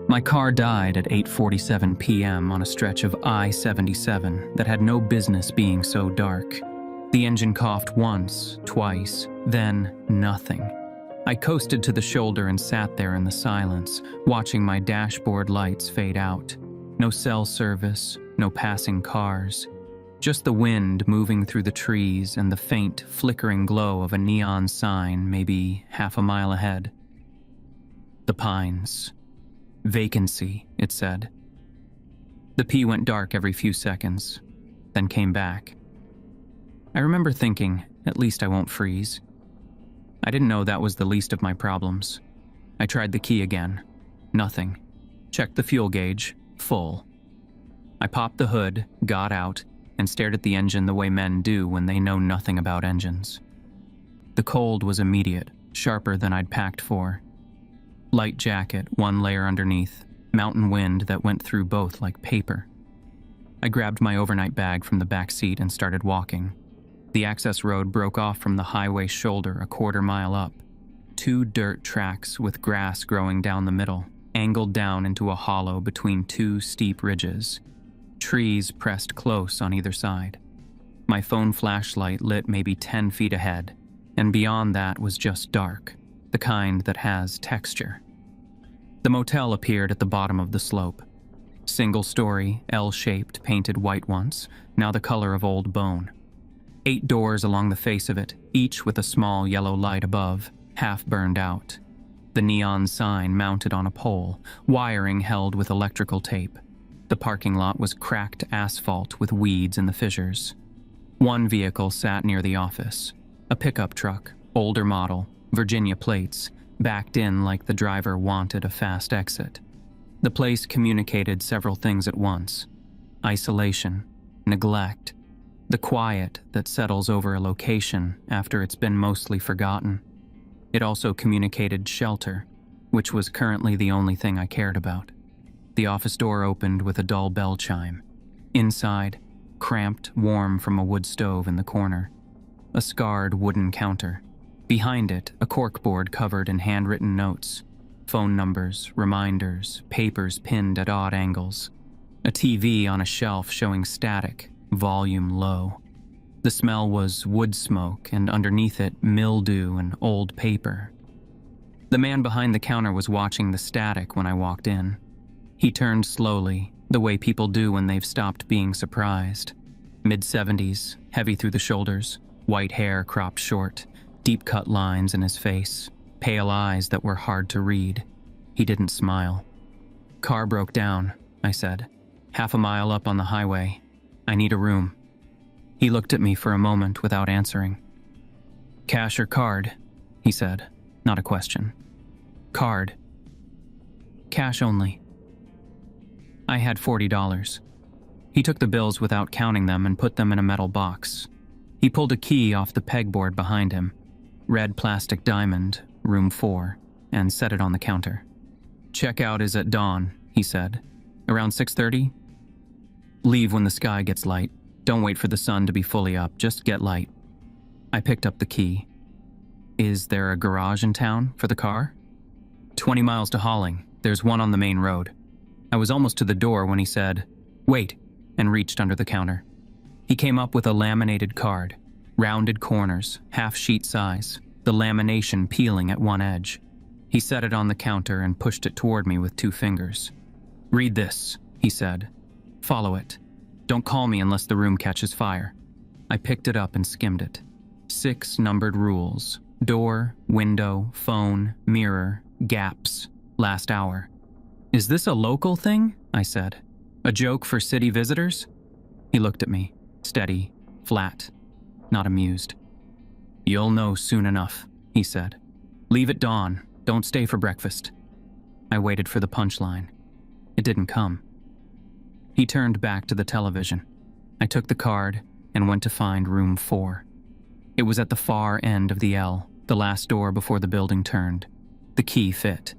My car died at 8:47 p.m. on a stretch of I-77 that had no business being so dark. The engine coughed once, twice, then nothing. I coasted to the shoulder and sat there in the silence, watching my dashboard lights fade out. No cell service, no passing cars. Just the wind moving through the trees and the faint, flickering glow of a neon sign maybe half a mile ahead. The Pines. Vacancy, it said. The P went dark every few seconds, then came back. I remember thinking, at least I won't freeze. I didn't know that was the least of my problems. I tried the key again. Nothing. Checked the fuel gauge. Full. I popped the hood, got out, and stared at the engine the way men do when they know nothing about engines. The cold was immediate, sharper than I'd packed for. Light jacket, one layer underneath, mountain wind that went through both like paper. I grabbed my overnight bag from the back seat and started walking. The access road broke off from the highway shoulder a quarter mile up. 2 dirt tracks with grass growing down the middle, angled down into a hollow between 2 steep ridges. Trees pressed close on either side. My phone flashlight lit maybe 10 feet ahead, and beyond that was just dark, the kind that has texture. The motel appeared at the bottom of the slope. Single-story, L-shaped, painted white once, now the color of old bone. 8 doors along the face of it, each with a small yellow light above, half burned out. The neon sign mounted on a pole, wiring held with electrical tape. The parking lot was cracked asphalt with weeds in the fissures. One vehicle sat near the office. A pickup truck, older model, Virginia plates, backed in like the driver wanted a fast exit. The place communicated several things at once. Isolation, neglect, the quiet that settles over a location after it's been mostly forgotten. It also communicated shelter, which was currently the only thing I cared about. The office door opened with a dull bell chime. Inside, cramped, warm from a wood stove in the corner. A scarred wooden counter. Behind it, a corkboard covered in handwritten notes. Phone numbers, reminders, papers pinned at odd angles. A TV on a shelf showing static, volume low. The smell was wood smoke, and underneath it, mildew and old paper. The man behind the counter was watching the static when I walked in. He turned slowly, the way people do when they've stopped being surprised. Mid-70s, heavy through the shoulders, white hair cropped short, deep-cut lines in his face, pale eyes that were hard to read. He didn't smile. "Car broke down," I said. "Half a mile up on the highway. I need a room." He looked at me for a moment without answering. "Cash or card?" he said, not a question. "Card." "Cash only." I had $40. He took the bills without counting them and put them in a metal box. He pulled a key off the pegboard behind him, red plastic diamond, room 4, and set it on the counter. "Checkout is at dawn," he said. "Around 6:30? Leave when the sky gets light. Don't wait for the sun to be fully up, just get light." I picked up the key. "Is there a garage in town for the car?" 20 miles to Halling. There's one on the main road." I was almost to the door when he said, "Wait," and reached under the counter. He came up with a laminated card, rounded corners, half-sheet size, the lamination peeling at one edge. He set it on the counter and pushed it toward me with 2 fingers. "Read this," he said. "Follow it. Don't call me unless the room catches fire." I picked it up and skimmed it. 6 numbered rules: door, window, phone, mirror, gaps, last hour. "Is this a local thing?" I said. "A joke for city visitors?" He looked at me, steady, flat, not amused. "You'll know soon enough," he said. "Leave at dawn. Don't stay for breakfast." I waited for the punchline. It didn't come. He turned back to the television. I took the card and went to find room 4. It was at the far end of the L, the last door before the building turned. The key fit.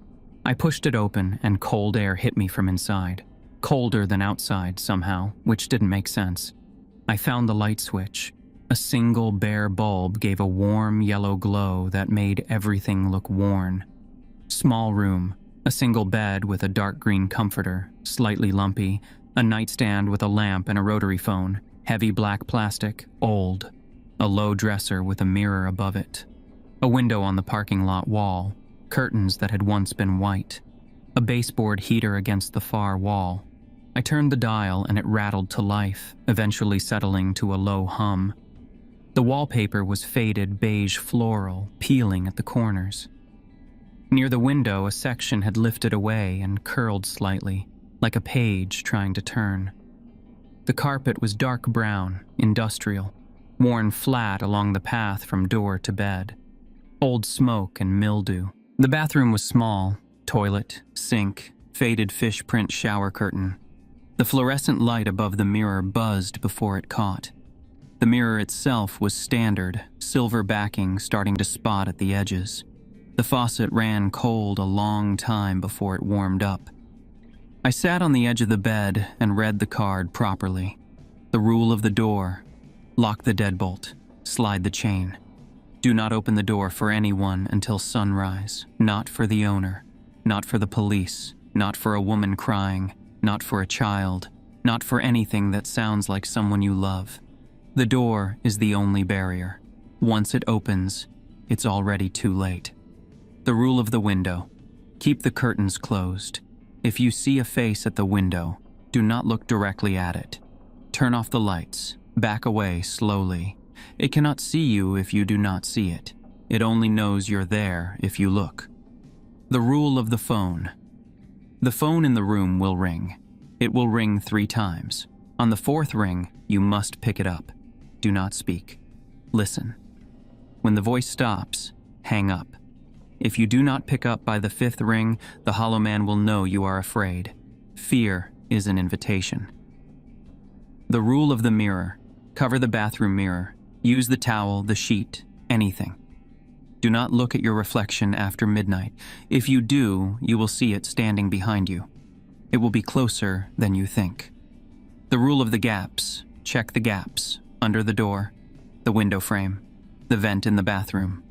I pushed it open and cold air hit me from inside. Colder than outside somehow, which didn't make sense. I found the light switch. A single bare bulb gave a warm yellow glow that made everything look worn. Small room, A single bed with a dark green comforter, slightly lumpy, a nightstand with a lamp and a rotary phone, heavy black plastic, old, a low dresser with a mirror above it, a window on the parking lot wall, curtains that had once been white, a baseboard heater against the far wall. I turned the dial and it rattled to life, eventually settling to a low hum. The wallpaper was faded beige floral, peeling at the corners. Near the window, a section had lifted away and curled slightly, like a page trying to turn. The carpet was dark brown, industrial, worn flat along the path from door to bed. Old smoke and mildew. The bathroom was small, toilet, sink, faded fish print shower curtain. The fluorescent light above the mirror buzzed before it caught. The mirror itself was standard, silver backing starting to spot at the edges. The faucet ran cold a long time before it warmed up. I sat on the edge of the bed and read the card properly. The rule of the door: lock the deadbolt, slide the chain. Do not open the door for anyone until sunrise, not for the owner, not for the police, not for a woman crying, not for a child, not for anything that sounds like someone you love. The door is the only barrier. Once it opens, it's already too late. The rule of the window: keep the curtains closed. If you see a face at the window, do not look directly at it. Turn off the lights, back away slowly. It cannot see you if you do not see it. It only knows you're there if you look. The rule of the phone: the phone in the room will ring. It will ring 3 times. On the 4th ring, you must pick it up. Do not speak. Listen. When the voice stops, hang up. If you do not pick up by the 5th ring, the hollow man will know you are afraid. Fear is an invitation. The rule of the mirror: cover the bathroom mirror. Use the towel, the sheet, anything. Do not look at your reflection after midnight. If you do, you will see it standing behind you. It will be closer than you think. The rule of the gaps: check the gaps, under the door, the window frame, the vent in the bathroom.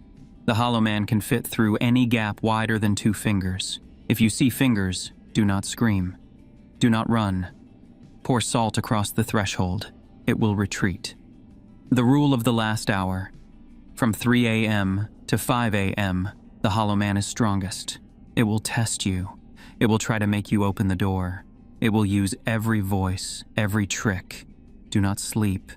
The hollow man can fit through any gap wider than 2 fingers. If you see fingers, do not scream. Do not run. Pour salt across the threshold. It will retreat. The rule of the last hour: from 3 a.m. to 5 a.m., the hollow man is strongest. It will test you. It will try to make you open the door. It will use every voice, every trick. Do not sleep.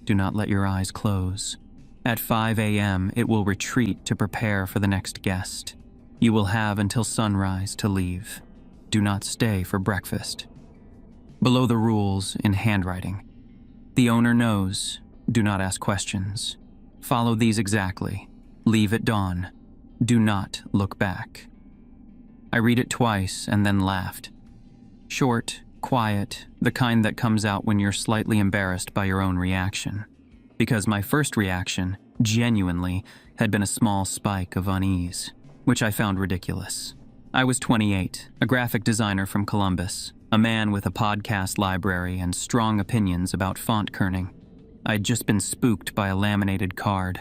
Do not let your eyes close. At 5 a.m., it will retreat to prepare for the next guest. You will have until sunrise to leave. Do not stay for breakfast. Below the rules, in handwriting: the owner knows. Do not ask questions. Follow these exactly. Leave at dawn. Do not look back. I read it twice and then laughed. Short, quiet, the kind that comes out when you're slightly embarrassed by your own reaction. Because my first reaction, genuinely, had been a small spike of unease, which I found ridiculous. I was 28, a graphic designer from Columbus, a man with a podcast library and strong opinions about font kerning. I'd just been spooked by a laminated card.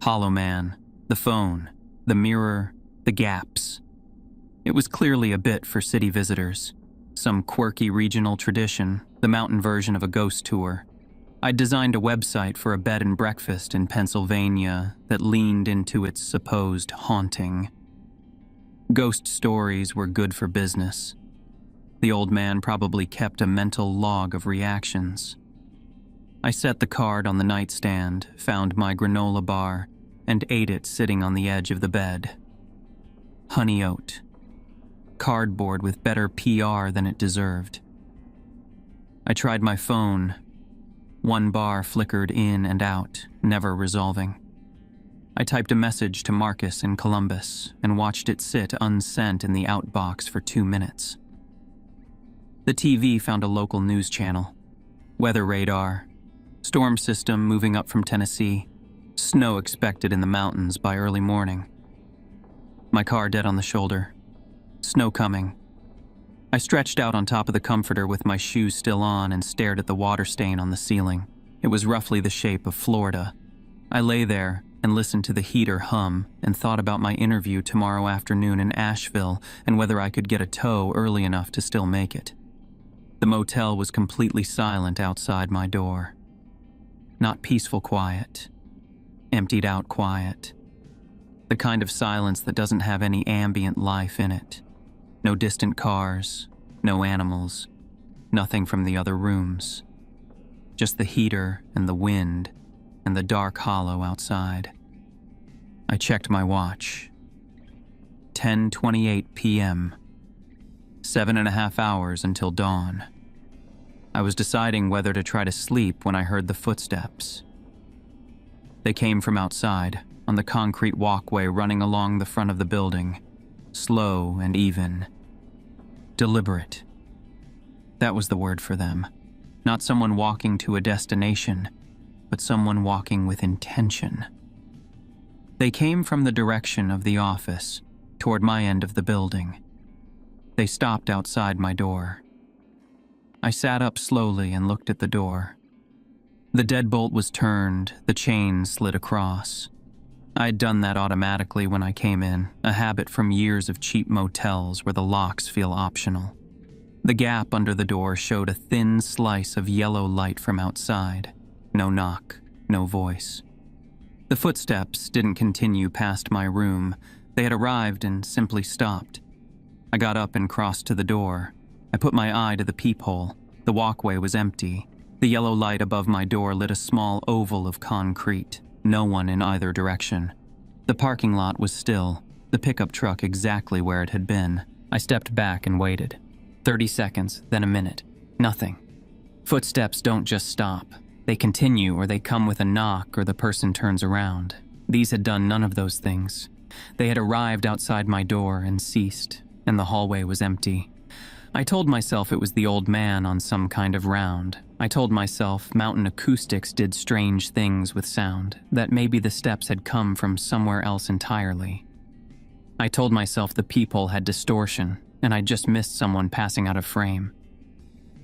Hollow man, the phone, the mirror, the gaps. It was clearly a bit for city visitors. Some quirky regional tradition, the mountain version of a ghost tour. I'd designed a website for a bed and breakfast in Pennsylvania that leaned into its supposed haunting. Ghost stories were good for business. The old man probably kept a mental log of reactions. I set the card on the nightstand, found my granola bar, and ate it sitting on the edge of the bed. Honey oat. Cardboard with better PR than it deserved. I tried my phone. 1 bar flickered in and out, never resolving. I typed a message to Marcus in Columbus and watched it sit unsent in the outbox for 2 minutes. The TV found a local news channel. Weather radar. Storm system moving up from Tennessee. Snow expected in the mountains by early morning. My car dead on the shoulder. Snow coming. I stretched out on top of the comforter with my shoes still on and stared at the water stain on the ceiling. It was roughly the shape of Florida. I lay there, and listened to the heater hum and thought about my interview tomorrow afternoon in Asheville and whether I could get a tow early enough to still make it. The motel was completely silent outside my door. Not peaceful quiet, emptied out quiet. The kind of silence that doesn't have any ambient life in it. No distant cars, no animals, nothing from the other rooms. Just the heater and the wind and the dark hollow outside. I checked my watch. 10:28 p.m. 7.5 hours until dawn. I was deciding whether to try to sleep when I heard the footsteps. They came from outside, on the concrete walkway running along the front of the building, slow and even. Deliberate. That was the word for them. Not someone walking to a destination, but someone walking with intention. They came from the direction of the office, toward my end of the building. They stopped outside my door. I sat up slowly and looked at the door. The deadbolt was turned, the chain slid across. I'd done that automatically when I came in, a habit from years of cheap motels where the locks feel optional. The gap under the door showed a thin slice of yellow light from outside. No knock, no voice. The footsteps didn't continue past my room. They had arrived and simply stopped. I got up and crossed to the door. I put my eye to the peephole. The walkway was empty. The yellow light above my door lit a small oval of concrete. No one in either direction. The parking lot was still, the pickup truck exactly where it had been. I stepped back and waited. 30 seconds, then a minute. Nothing. Footsteps don't just stop. They continue, or they come with a knock, or the person turns around. These had done none of those things. They had arrived outside my door and ceased, and the hallway was empty. I told myself it was the old man on some kind of round. I told myself mountain acoustics did strange things with sound, that maybe the steps had come from somewhere else entirely. I told myself the peephole had distortion, and I'd just missed someone passing out of frame.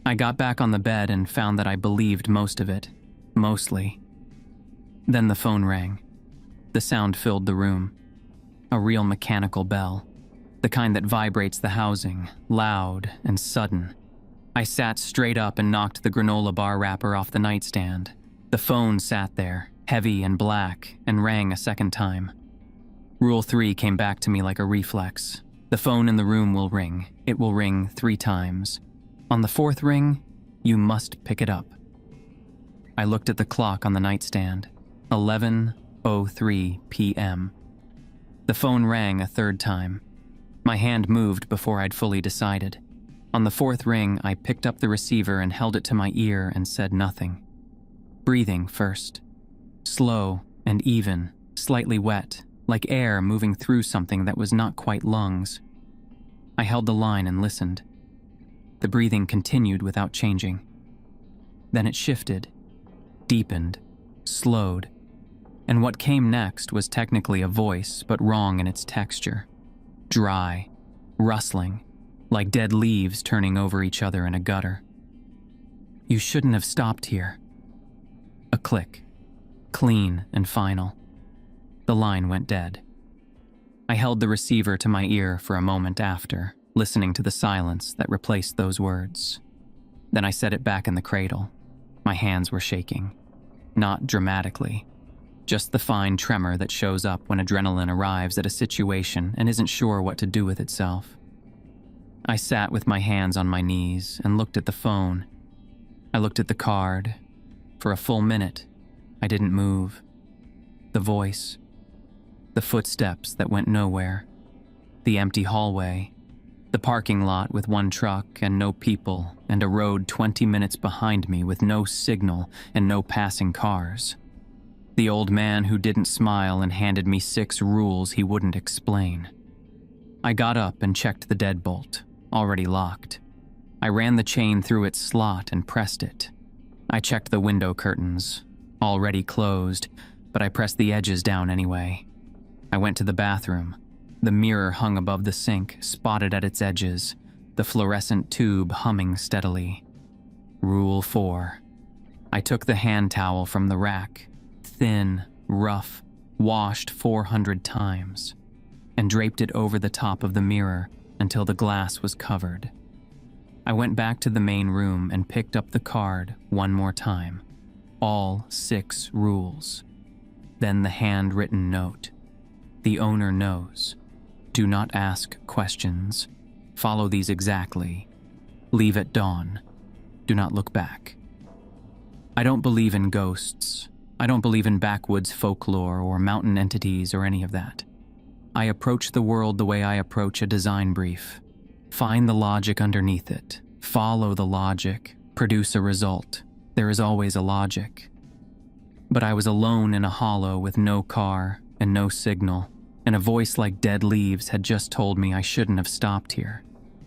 I got back on the bed and found that I believed most of it. Mostly. Then the phone rang. The sound filled the room. A real mechanical bell. The kind that vibrates the housing, loud and sudden. I sat straight up and knocked the granola bar wrapper off the nightstand. The phone sat there, heavy and black, and rang a second time. Rule 3 came back to me like a reflex. The phone in the room will ring. It will ring 3 times. On the 4th ring, you must pick it up. I looked at the clock on the nightstand. 11:03 p.m. The phone rang a 3rd time. My hand moved before I'd fully decided. On the 4th ring, I picked up the receiver and held it to my ear and said nothing. Breathing first. Slow and even, slightly wet, like air moving through something that was not quite lungs. I held the line and listened. The breathing continued without changing. Then it shifted, deepened, slowed, and what came next was technically a voice, but wrong in its texture. Dry, rustling, like dead leaves turning over each other in a gutter. You shouldn't have stopped here. A click, clean and final. The line went dead. I held the receiver to my ear for a moment after, listening to the silence that replaced those words. Then I set it back in the cradle. My hands were shaking. Not dramatically. Just the fine tremor that shows up when adrenaline arrives at a situation and isn't sure what to do with itself. I sat with my hands on my knees and looked at the phone. I looked at the card. For a full minute, I didn't move. The voice. The footsteps that went nowhere. The empty hallway. The parking lot with one truck and no people, and a road 20 minutes behind me with no signal and no passing cars. The old man who didn't smile and handed me 6 rules he wouldn't explain. I got up and checked the deadbolt, already locked. I ran the chain through its slot and pressed it. I checked the window curtains, already closed, but I pressed the edges down anyway. I went to the bathroom. The mirror hung above the sink, spotted at its edges, the fluorescent tube humming steadily. Rule 4. I took the hand towel from the rack. Thin, rough, washed 400 times, and draped it over the top of the mirror until the glass was covered. I went back to the main room and picked up the card one more time. All 6 rules. Then the handwritten note. The owner knows. Do not ask questions. Follow these exactly. Leave at dawn. Do not look back. I don't believe in ghosts. I don't believe in backwoods folklore or mountain entities or any of that. I approach the world the way I approach a design brief. Find the logic underneath it. Follow the logic. Produce a result. There is always a logic. But I was alone in a hollow with no car and no signal, and a voice like dead leaves had just told me I shouldn't have stopped here,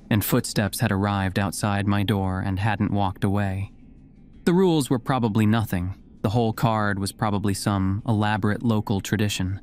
and footsteps had arrived outside my door and hadn't walked away. The rules were probably nothing. The whole card was probably some elaborate local tradition.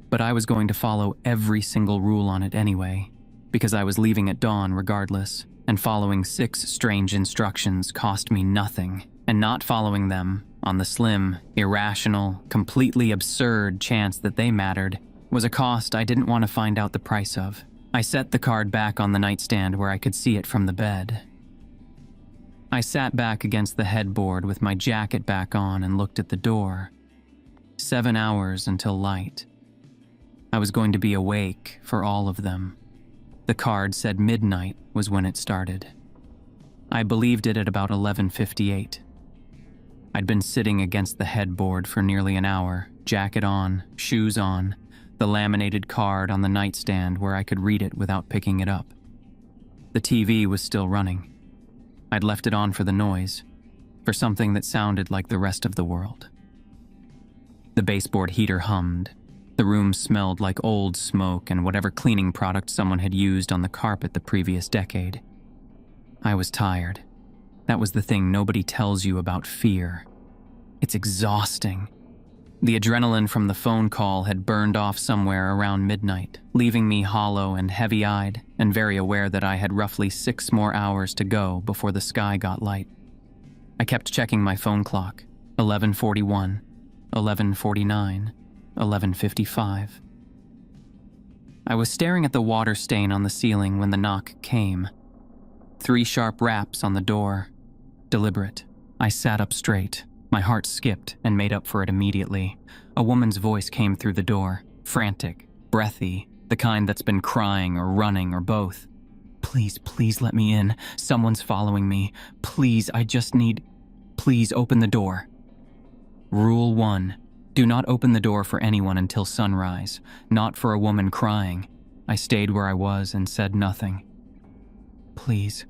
But I was going to follow every single rule on it anyway, because I was leaving at dawn regardless, and following 6 strange instructions cost me nothing, and not following them, on the slim, irrational, completely absurd chance that they mattered, was a cost I didn't want to find out the price of. I set the card back on the nightstand where I could see it from the bed. I sat back against the headboard with my jacket back on and looked at the door. 7 hours until light. I was going to be awake for all of them. The card said midnight was when it started. I believed it at about 11:58. I'd been sitting against the headboard for nearly an hour, jacket on, shoes on, the laminated card on the nightstand where I could read it without picking it up. The TV was still running. I'd left it on for the noise, for something that sounded like the rest of the world. The baseboard heater hummed. The room smelled like old smoke and whatever cleaning product someone had used on the carpet the previous decade. I was tired. That was the thing nobody tells you about fear. It's exhausting. The adrenaline from the phone call had burned off somewhere around midnight, leaving me hollow and heavy-eyed and very aware that I had roughly 6 more hours to go before the sky got light. I kept checking my phone clock. 11:41, 11:49, 11:55. I was staring at the water stain on the ceiling when the knock came. 3 sharp raps on the door. Deliberate. I sat up straight. My heart skipped and made up for it immediately. A woman's voice came through the door, frantic, breathy, the kind that's been crying or running or both. Please, please let me in. Someone's following me. Please, I just need... Please open the door. Rule 1. Do not open the door for anyone until sunrise, not for a woman crying. I stayed where I was and said nothing. Please.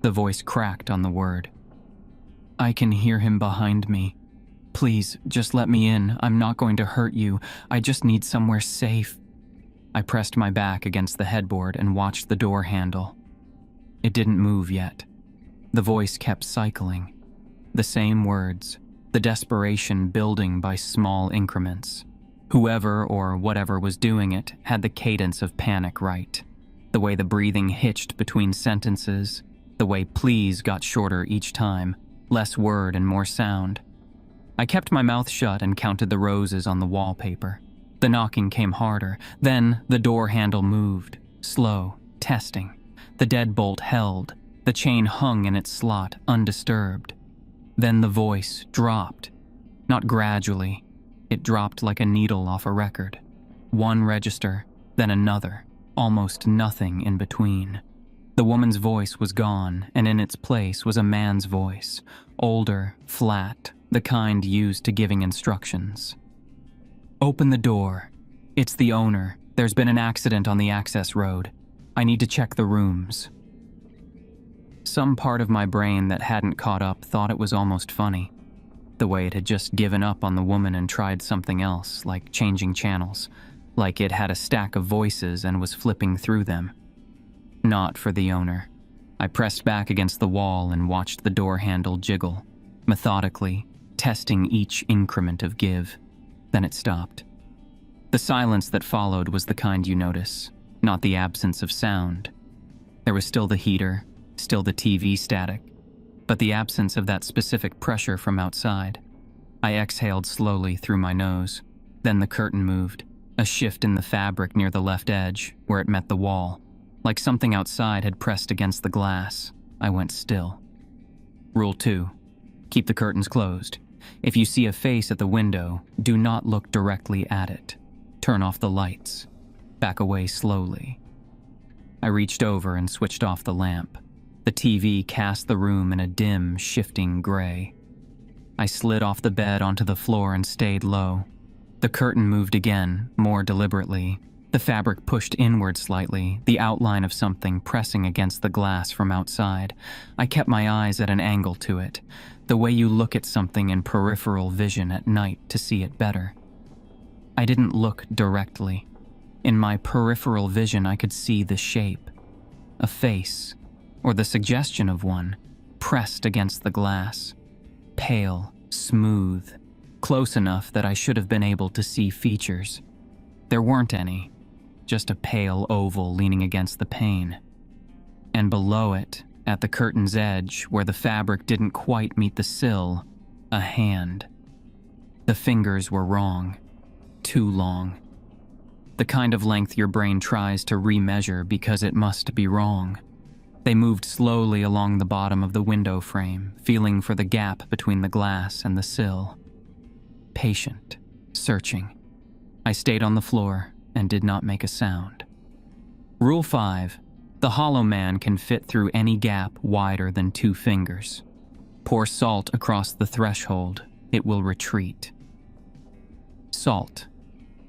The voice cracked on the word. I can hear him behind me. Please, just let me in. I'm not going to hurt you. I just need somewhere safe. I pressed my back against the headboard and watched the door handle. It didn't move yet. The voice kept cycling. The same words, the desperation building by small increments. Whoever or whatever was doing it had the cadence of panic right. The way the breathing hitched between sentences, the way please got shorter each time, less word and more sound. I kept my mouth shut and counted the roses on the wallpaper. The knocking came harder. Then the door handle moved, slow, testing. The deadbolt held. The chain hung in its slot, undisturbed. Then the voice dropped. Not gradually. It dropped like a needle off a record. One register, then another. Almost nothing in between. The woman's voice was gone, and in its place was a man's voice. Older, flat, the kind used to giving instructions. Open the door. It's the owner. There's been an accident on the access road. I need to check the rooms. Some part of my brain that hadn't caught up thought it was almost funny. The way it had just given up on the woman and tried something else, like changing channels. Like it had a stack of voices and was flipping through them. Not for the owner. I pressed back against the wall and watched the door handle jiggle, methodically, testing each increment of give. Then it stopped. The silence that followed was the kind you notice, not the absence of sound. There was still the heater, still the TV static, but the absence of that specific pressure from outside. I exhaled slowly through my nose, Then the curtain moved, a shift in the fabric near the left edge, where it met the wall. Like something outside had pressed against the glass. I went still. Rule 2. Keep the curtains closed. If you see a face at the window, do not look directly at it. Turn off the lights. Back away slowly. I reached over and switched off the lamp. The TV cast the room in a dim, shifting gray. I slid off the bed onto the floor and stayed low. The curtain moved again, more deliberately. The fabric pushed inward slightly, the outline of something pressing against the glass from outside. I kept my eyes at an angle to it, the way you look at something in peripheral vision at night to see it better. I didn't look directly. In my peripheral vision, I could see the shape. A face, or the suggestion of one, pressed against the glass. Pale, smooth, close enough that I should have been able to see features. There weren't any, just a pale oval leaning against the pane. And below it, at the curtain's edge, where the fabric didn't quite meet the sill, a hand. The fingers were wrong. Too long. The kind of length your brain tries to remeasure because it must be wrong. They moved slowly along the bottom of the window frame, feeling for the gap between the glass and the sill. Patient, searching. I stayed on the floor and did not make a sound. Rule 5. The hollow man can fit through any gap wider than 2 fingers. Pour salt across the threshold. It will retreat. Salt.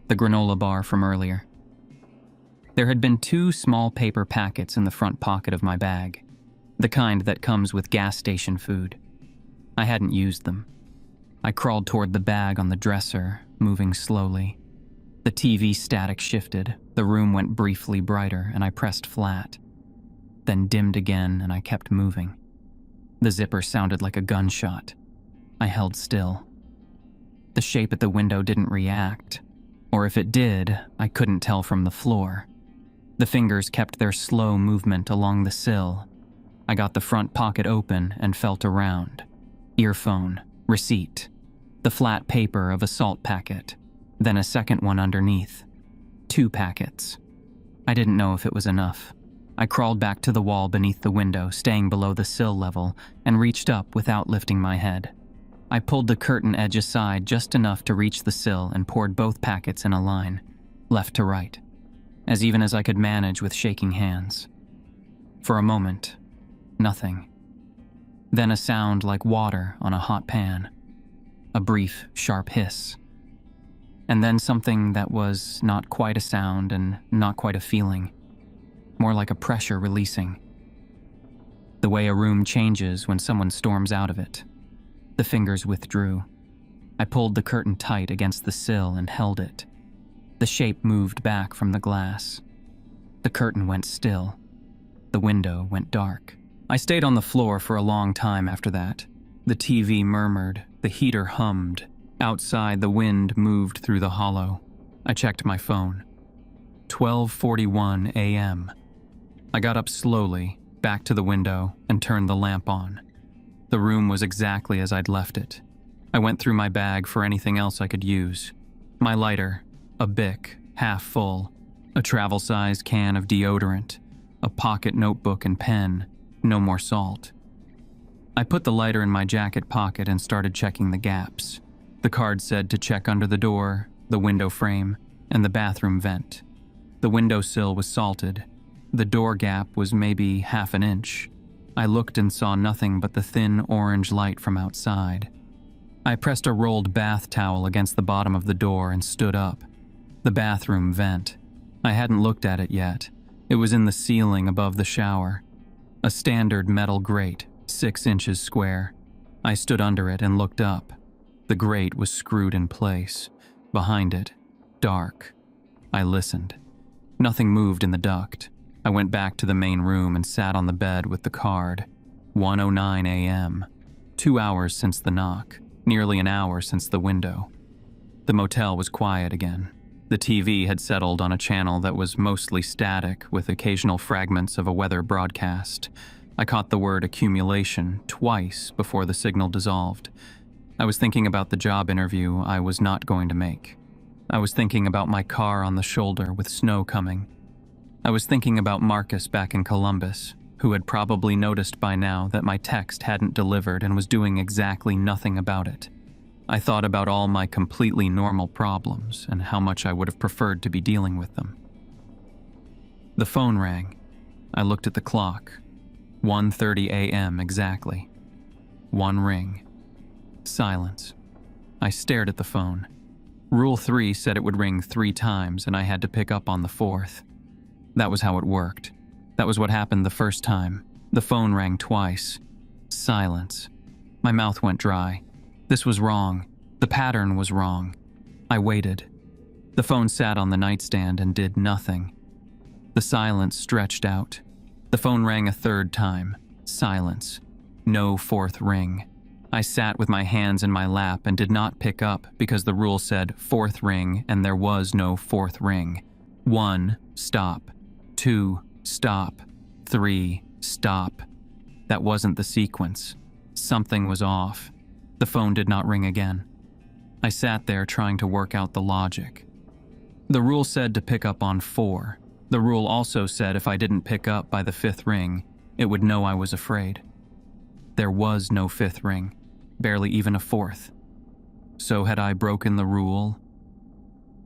The granola bar from earlier. There had been 2 small paper packets in the front pocket of my bag, the kind that comes with gas station food. I hadn't used them. I crawled toward the bag on the dresser, moving slowly. The TV static shifted, the room went briefly brighter, and I pressed flat. Then dimmed again, and I kept moving. The zipper sounded like a gunshot. I held still. The shape at the window didn't react, or if it did, I couldn't tell from the floor. The fingers kept their slow movement along the sill. I got the front pocket open and felt around. Earphone, receipt, the flat paper of a salt packet, then a second one underneath. 2 packets. I didn't know if it was enough. I crawled back to the wall beneath the window, staying below the sill level, and reached up without lifting my head. I pulled the curtain edge aside just enough to reach the sill and poured both packets in a line, left to right, as even as I could manage with shaking hands. For a moment, nothing. Then a sound like water on a hot pan. A brief, sharp hiss. And then something that was not quite a sound and not quite a feeling. More like a pressure releasing. The way a room changes when someone storms out of it. The fingers withdrew. I pulled the curtain tight against the sill and held it. The shape moved back from the glass. The curtain went still. The window went dark. I stayed on the floor for a long time after that. The TV murmured, the heater hummed. Outside, the wind moved through the hollow. I checked my phone. 12:41 a.m. I got up slowly, back to the window, and turned the lamp on. The room was exactly as I'd left it. I went through my bag for anything else I could use. My lighter, a Bic, half full, a travel-sized can of deodorant, a pocket notebook and pen, no more salt. I put the lighter in my jacket pocket and started checking the gaps. The card said to check under the door, the window frame, and the bathroom vent. The windowsill was salted. The door gap was maybe half an inch. I looked and saw nothing but the thin orange light from outside. I pressed a rolled bath towel against the bottom of the door and stood up. The bathroom vent. I hadn't looked at it yet. It was in the ceiling above the shower. A standard metal grate, 6 inches square. I stood under it and looked up. The grate was screwed in place. Behind it, dark. I listened. Nothing moved in the duct. I went back to the main room and sat on the bed with the card. 1:09 a.m. 2 hours since the knock. Nearly an hour since the window. The motel was quiet again. The TV had settled on a channel that was mostly static, with occasional fragments of a weather broadcast. I caught the word accumulation twice before the signal dissolved. I was thinking about the job interview I was not going to make. I was thinking about my car on the shoulder with snow coming. I was thinking about Marcus back in Columbus, who had probably noticed by now that my text hadn't delivered and was doing exactly nothing about it. I thought about all my completely normal problems and how much I would have preferred to be dealing with them. The phone rang. I looked at the clock. 1:30 a.m. exactly. One ring. Silence. I stared at the phone. Rule 3 said it would ring 3 times and I had to pick up on the 4th. That was how it worked. That was what happened the first time. The phone rang twice. Silence. My mouth went dry. This was wrong. The pattern was wrong. I waited. The phone sat on the nightstand and did nothing. The silence stretched out. The phone rang a 3rd time. Silence. No 4th ring. I sat with my hands in my lap and did not pick up because the rule said 4th ring and there was no 4th ring. 1, stop. 2, stop. 3, stop. That wasn't the sequence. Something was off. The phone did not ring again. I sat there trying to work out the logic. The rule said to pick up on 4. The rule also said if I didn't pick up by the 5th ring, it would know I was afraid. There was no 5th ring, barely even a 4th. So had I broken the rule?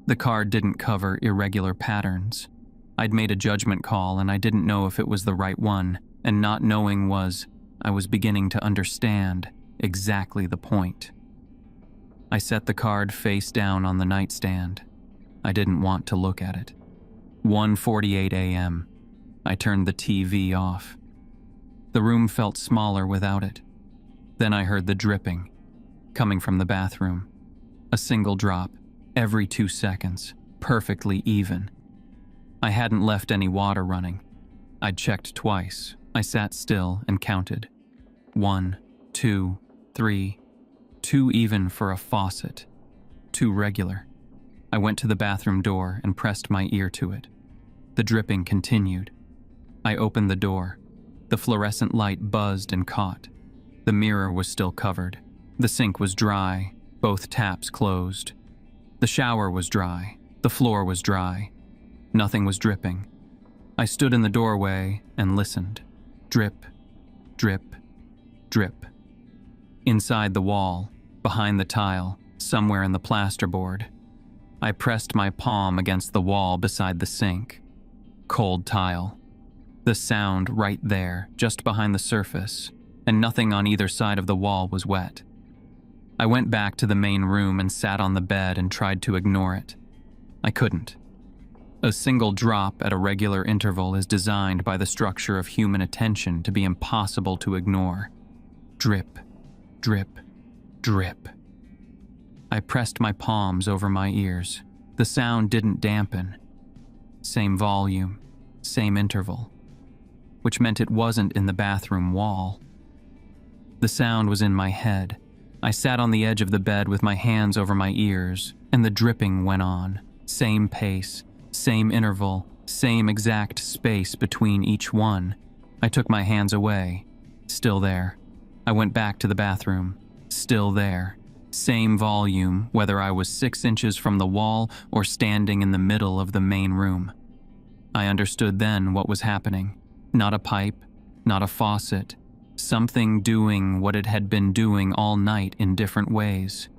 The card didn't cover irregular patterns. I'd made a judgment call and I didn't know if it was the right one, and not knowing I was beginning to understand exactly the point. I set the card face down on the nightstand. I didn't want to look at it. 1:48 a.m. I turned the TV off. The room felt smaller without it. Then I heard the dripping, coming from the bathroom. A single drop, every 2 seconds, perfectly even. I hadn't left any water running. I'd checked twice. I sat still and counted. 1, 2, 3, 2 even for a faucet. 2 regular. I went to the bathroom door and pressed my ear to it. The dripping continued. I opened the door. The fluorescent light buzzed and caught. The mirror was still covered. The sink was dry, both taps closed. The shower was dry. The floor was dry. Nothing was dripping. I stood in the doorway and listened. Drip, drip, drip. Inside the wall, behind the tile, somewhere in the plasterboard, I pressed my palm against the wall beside the sink. Cold tile. The sound right there, just behind the surface, and nothing on either side of the wall was wet. I went back to the main room and sat on the bed and tried to ignore it. I couldn't. A single drop at a regular interval is designed by the structure of human attention to be impossible to ignore. Drip, drip, drip. I pressed my palms over my ears. The sound didn't dampen. Same volume, same interval, which meant it wasn't in the bathroom wall. The sound was in my head. I sat on the edge of the bed with my hands over my ears, and the dripping went on. Same pace, same interval, same exact space between each one. I took my hands away. Still there. I went back to the bathroom. Still there. Same volume, whether I was 6 inches from the wall or standing in the middle of the main room. I understood then what was happening. Not a pipe, not a faucet. Something doing what it had been doing all night in different ways.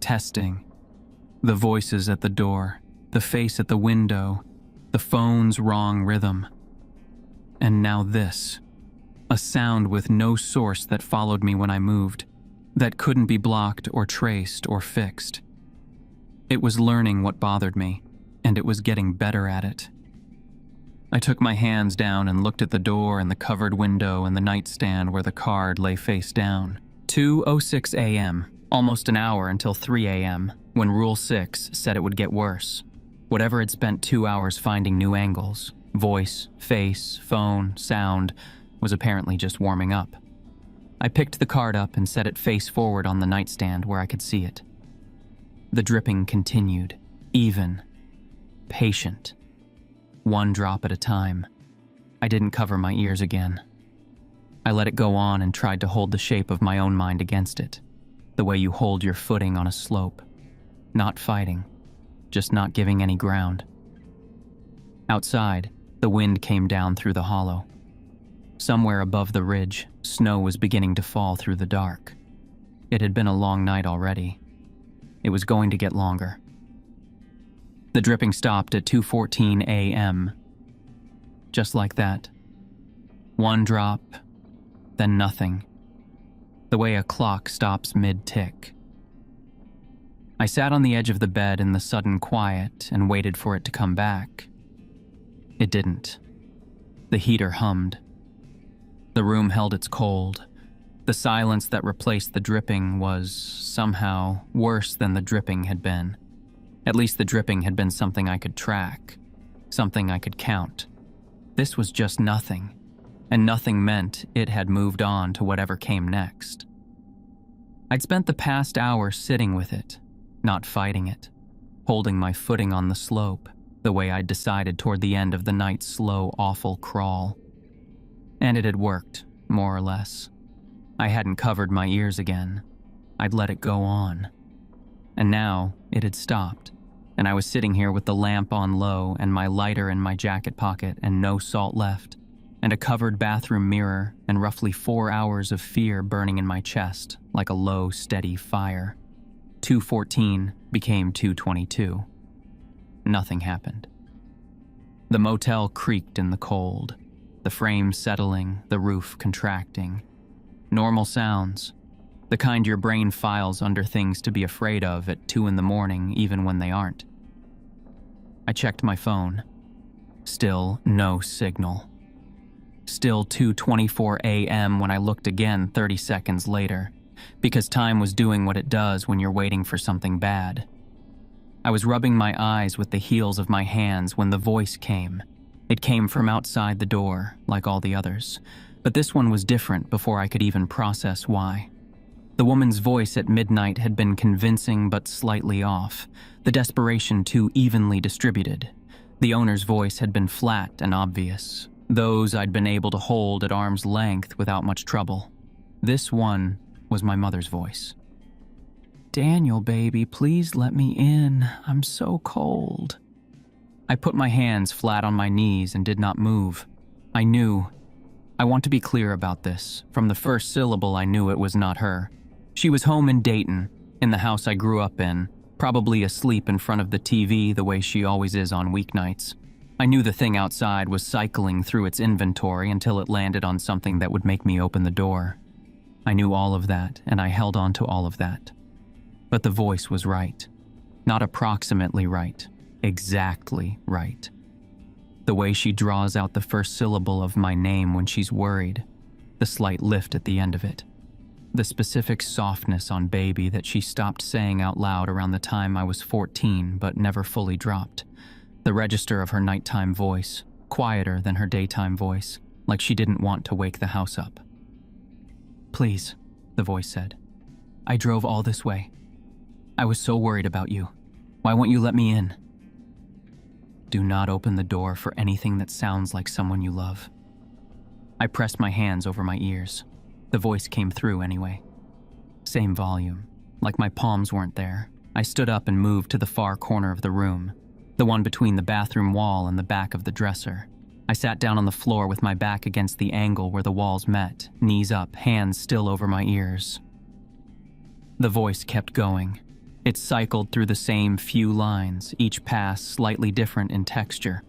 Testing. The voices at the door, the face at the window, the phone's wrong rhythm. And now this. A sound with no source that followed me when I moved, that couldn't be blocked or traced or fixed. It was learning what bothered me, and it was getting better at it. I took my hands down and looked at the door and the covered window and the nightstand where the card lay face down. 2:06 a.m., almost an hour until 3 a.m., when Rule 6 said it would get worse. Whatever had spent 2 hours finding new angles, voice, face, phone, sound, was apparently just warming up. I picked the card up and set it face forward on the nightstand where I could see it. The dripping continued, even, patient. 1 drop at a time. I didn't cover my ears again. I let it go on and tried to hold the shape of my own mind against it, the way you hold your footing on a slope. Not fighting, just not giving any ground. Outside, the wind came down through the hollow. Somewhere above the ridge, snow was beginning to fall through the dark. It had been a long night already. It was going to get longer. The dripping stopped at 2:14 a.m. Just like that. One drop, then nothing. The way a clock stops mid-tick. I sat on the edge of the bed in the sudden quiet and waited for it to come back. It didn't. The heater hummed. The room held its cold. The silence that replaced the dripping was, somehow, worse than the dripping had been. At least the dripping had been something I could track, something I could count. This was just nothing, and nothing meant it had moved on to whatever came next. I'd spent the past hour sitting with it, not fighting it, holding my footing on the slope, the way I'd decided toward the end of the night's slow, awful crawl. And it had worked, more or less. I hadn't covered my ears again. I'd let it go on. And now, it had stopped, and I was sitting here with the lamp on low and my lighter in my jacket pocket and no salt left, and a covered bathroom mirror and roughly 4 hours of fear burning in my chest like a low, steady fire. 2:14 became 2:22. Nothing happened. The motel creaked in the cold, the frame settling, the roof contracting. Normal sounds, the kind your brain files under things to be afraid of at 2 a.m, even when they aren't. I checked my phone. Still no signal. Still 2:24 a.m. when I looked again 30 seconds later, because time was doing what it does when you're waiting for something bad. I was rubbing my eyes with the heels of my hands when the voice came. It came from outside the door, like all the others, but this one was different before I could even process why. The woman's voice at midnight had been convincing but slightly off, the desperation too evenly distributed. The owner's voice had been flat and obvious. Those I'd been able to hold at arm's length without much trouble. This one was my mother's voice. "Daniel, baby, please let me in. I'm so cold." I put my hands flat on my knees and did not move. I knew. I want to be clear about this. From the first syllable, I knew it was not her. She was home in Dayton, in the house I grew up in, probably asleep in front of the TV the way she always is on weeknights. I knew the thing outside was cycling through its inventory until it landed on something that would make me open the door. I knew all of that, and I held on to all of that. But the voice was right. Not approximately right. Exactly right. The way she draws out the first syllable of my name when she's worried, the slight lift at the end of it, the specific softness on baby that she stopped saying out loud around the time I was 14 but never fully dropped, the register of her nighttime voice, quieter than her daytime voice, like she didn't want to wake the house up. "Please," the voice said. "I drove all this way. I was so worried about you. Why won't you let me in?" Do not open the door for anything that sounds like someone you love. I pressed my hands over my ears. The voice came through anyway. Same volume. Like my palms weren't there. I stood up and moved to the far corner of the room, the one between the bathroom wall and the back of the dresser. I sat down on the floor with my back against the angle where the walls met, knees up, hands still over my ears. The voice kept going. It cycled through the same few lines, each pass slightly different in texture.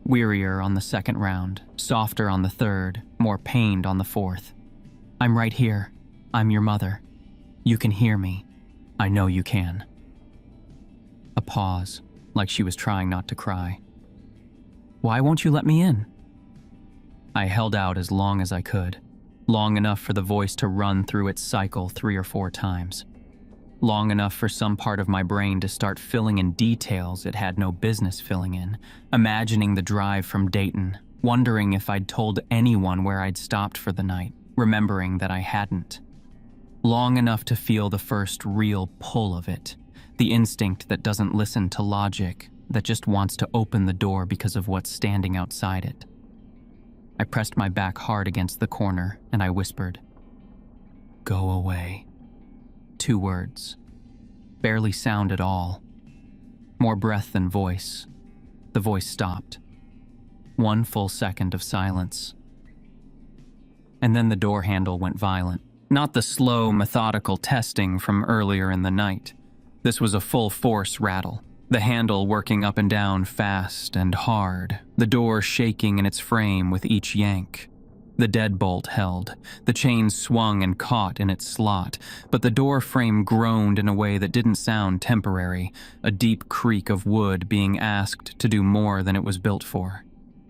Wearier on the second round, softer on the third, more pained on the fourth. "I'm right here. I'm your mother. You can hear me. I know you can." A pause, like she was trying not to cry. "Why won't you let me in?" I held out as long as I could, long enough for the voice to run through its cycle 3 or 4 times. Long enough for some part of my brain to start filling in details it had no business filling in, imagining the drive from Dayton, wondering if I'd told anyone where I'd stopped for the night, remembering that I hadn't. Long enough to feel the first real pull of it, the instinct that doesn't listen to logic, that just wants to open the door because of what's standing outside it. I pressed my back hard against the corner and I whispered, "Go away." 2 words. Barely sound at all. more breath than voice. The voice stopped. 1 full second of silence. And then the door handle went violent. Not the slow, methodical testing from earlier in the night. This was a full-force rattle. The handle working up and down fast and hard, the door shaking in its frame with each yank. The deadbolt held, the chain swung and caught in its slot, but the door frame groaned in a way that didn't sound temporary, a deep creak of wood being asked to do more than it was built for.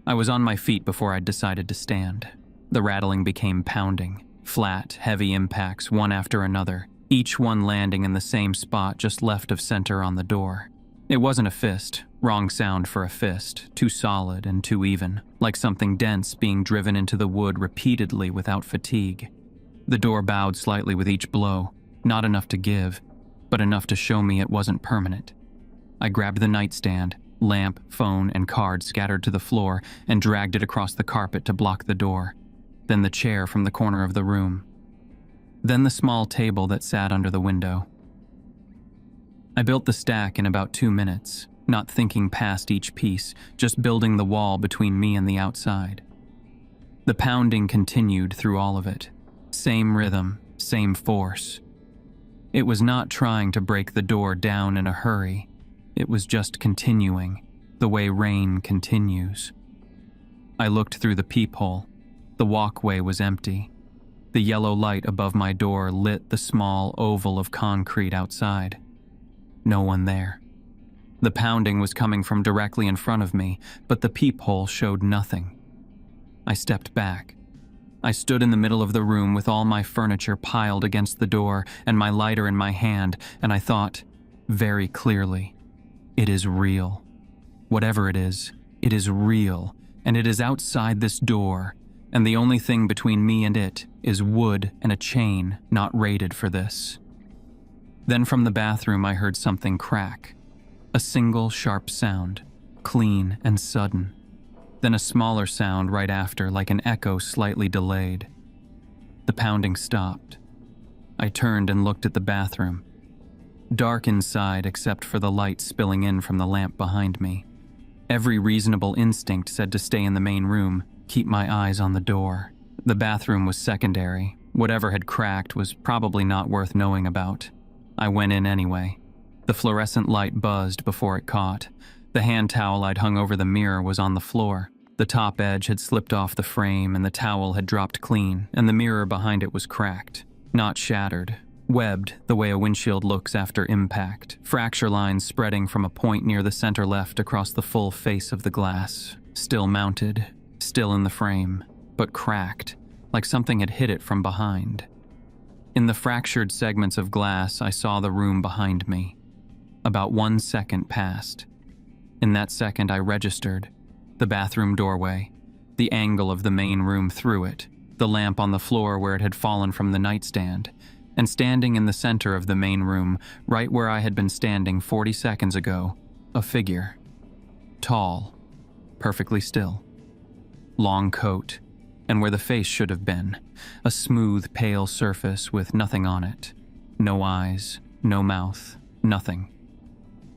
I was on my feet before I'd decided to stand. The rattling became pounding, flat, heavy impacts one after another, each one landing in the same spot just left of center on the door. It wasn't a fist, wrong sound for a fist, too solid and too even, like something dense being driven into the wood repeatedly without fatigue. The door bowed slightly with each blow, not enough to give, but enough to show me it wasn't permanent. I grabbed the nightstand, lamp, phone, and card scattered to the floor, and dragged it across the carpet to block the door. Then the chair from the corner of the room. Then the small table that sat under the window. I built the stack in about 2 minutes, not thinking past each piece, just building the wall between me and the outside. The pounding continued through all of it. Same rhythm, same force. It was not trying to break the door down in a hurry. It was just continuing, the way rain continues. I looked through the peephole. The walkway was empty. The yellow light above my door lit the small oval of concrete outside. No one there. The pounding was coming from directly in front of me, but the peephole showed nothing. I stepped back. I stood in the middle of the room with all my furniture piled against the door and my lighter in my hand, and I thought, very clearly, it is real. Whatever it is real, and it is outside this door, and the only thing between me and it is wood and a chain not rated for this. Then from the bathroom I heard something crack. A single sharp sound, clean and sudden. Then a smaller sound right after, like an echo slightly delayed. The pounding stopped. I turned and looked at the bathroom. Dark inside except for the light spilling in from the lamp behind me. Every reasonable instinct said to stay in the main room, keep my eyes on the door. The bathroom was secondary. Whatever had cracked was probably not worth knowing about. I went in anyway. The fluorescent light buzzed before it caught. The hand towel I'd hung over the mirror was on the floor. The top edge had slipped off the frame and the towel had dropped clean, and the mirror behind it was cracked. Not shattered. Webbed the way a windshield looks after impact. Fracture lines spreading from a point near the center left across the full face of the glass. Still mounted, still in the frame, but cracked, like something had hit it from behind. In the fractured segments of glass, I saw the room behind me. About 1 second passed. In that second, I registered the bathroom doorway, the angle of the main room through it, the lamp on the floor where it had fallen from the nightstand, and standing in the center of the main room, right where I had been standing 40 seconds ago, a figure. Tall, perfectly still. Long coat, and where the face should have been, a smooth, pale surface with nothing on it. No eyes, no mouth, nothing.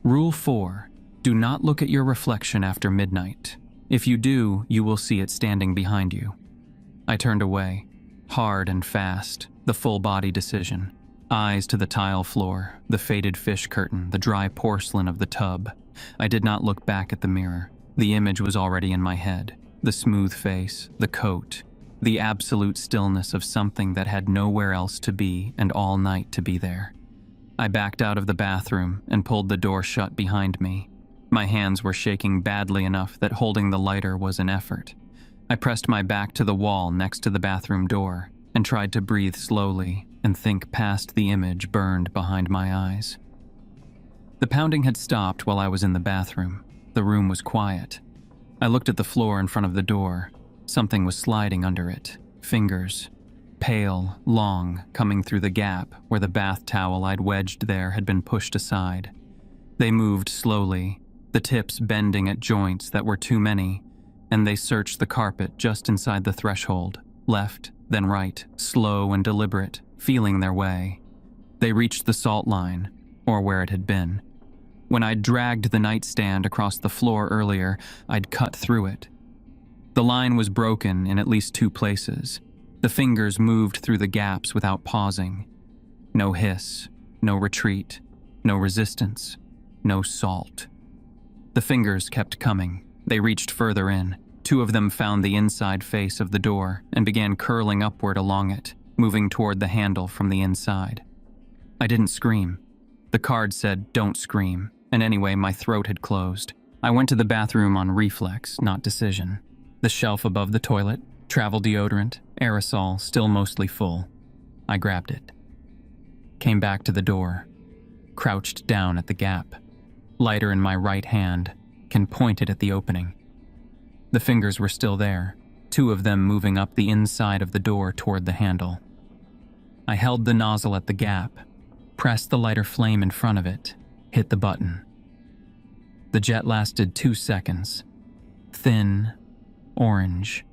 Rule 4. Do not look at your reflection after midnight. If you do, you will see it standing behind you. I turned away, hard and fast, the full-body decision. Eyes to the tile floor, the faded fish curtain, the dry porcelain of the tub. I did not look back at the mirror. The image was already in my head. The smooth face, the coat, the absolute stillness of something that had nowhere else to be and all night to be there. I backed out of the bathroom and pulled the door shut behind me. My hands were shaking badly enough that holding the lighter was an effort. I pressed my back to the wall next to the bathroom door and tried to breathe slowly and think past the image burned behind my eyes. The pounding had stopped while I was in the bathroom. The room was quiet. I looked at the floor in front of the door. Something was sliding under it. Fingers. Pale, long, coming through the gap where the bath towel I'd wedged there had been pushed aside. They moved slowly, the tips bending at joints that were too many, and they searched the carpet just inside the threshold, left, then right, slow and deliberate, feeling their way. They reached the salt line, or where it had been. When I'd dragged the nightstand across the floor earlier, I'd cut through it. The line was broken in at least 2 places. The fingers moved through the gaps without pausing. No hiss, no retreat, no resistance, no salt. The fingers kept coming. They reached further in. 2 of them found the inside face of the door and began curling upward along it, moving toward the handle from the inside. I didn't scream. The card said, "Don't scream," and anyway, my throat had closed. I went to the bathroom on reflex, not decision. The shelf above the toilet, travel deodorant, aerosol, still mostly full. I grabbed it. Came back to the door. Crouched down at the gap. Lighter in my right hand, can point it at the opening. The fingers were still there, 2 of them moving up the inside of the door toward the handle. I held the nozzle at the gap, pressed the lighter flame in front of it, hit the button. The jet lasted 2 seconds. Thin, orange,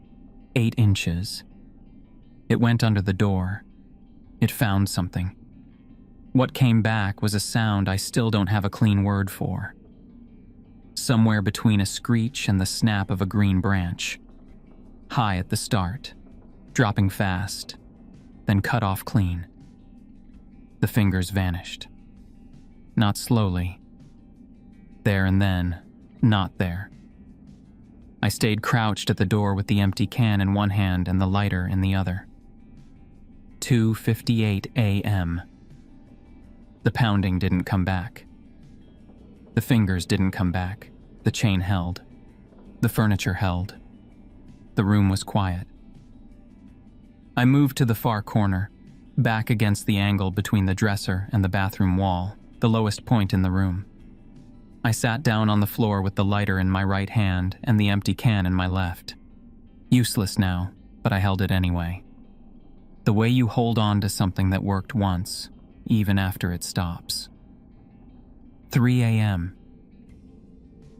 8 inches. It went under the door. It found something. What came back was a sound I still don't have a clean word for. Somewhere between a screech and the snap of a green branch. High at the start, dropping fast, then cut off clean. The fingers vanished. Not slowly. There and then, not there. I stayed crouched at the door with the empty can in one hand and the lighter in the other. 2:58 a.m. The pounding didn't come back. The fingers didn't come back. The chain held. The furniture held. The room was quiet. I moved to the far corner, back against the angle between the dresser and the bathroom wall, the lowest point in the room. I sat down on the floor with the lighter in my right hand and the empty can in my left. Useless now, but I held it anyway. The way you hold on to something that worked once, even after it stops. 3 a.m.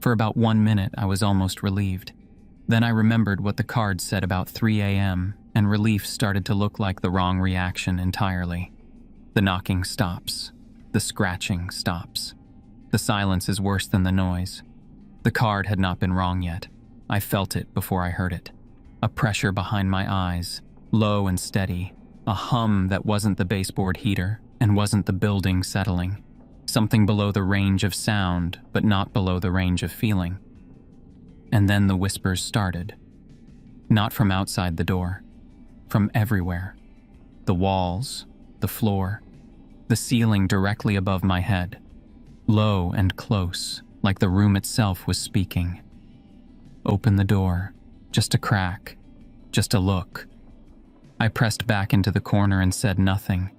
For about 1 minute, I was almost relieved. Then I remembered what the card said about 3 a.m., and relief started to look like the wrong reaction entirely. The knocking stops. The scratching stops. The silence is worse than the noise. The card had not been wrong yet. I felt it before I heard it. A pressure behind my eyes, low and steady. A hum that wasn't the baseboard heater and wasn't the building settling. Something below the range of sound, but not below the range of feeling. And then the whispers started. Not from outside the door. From everywhere. The walls, the floor, the ceiling directly above my head. Low and close, like the room itself was speaking. Open the door. Just a crack. Just a look. I pressed back into the corner and said nothing.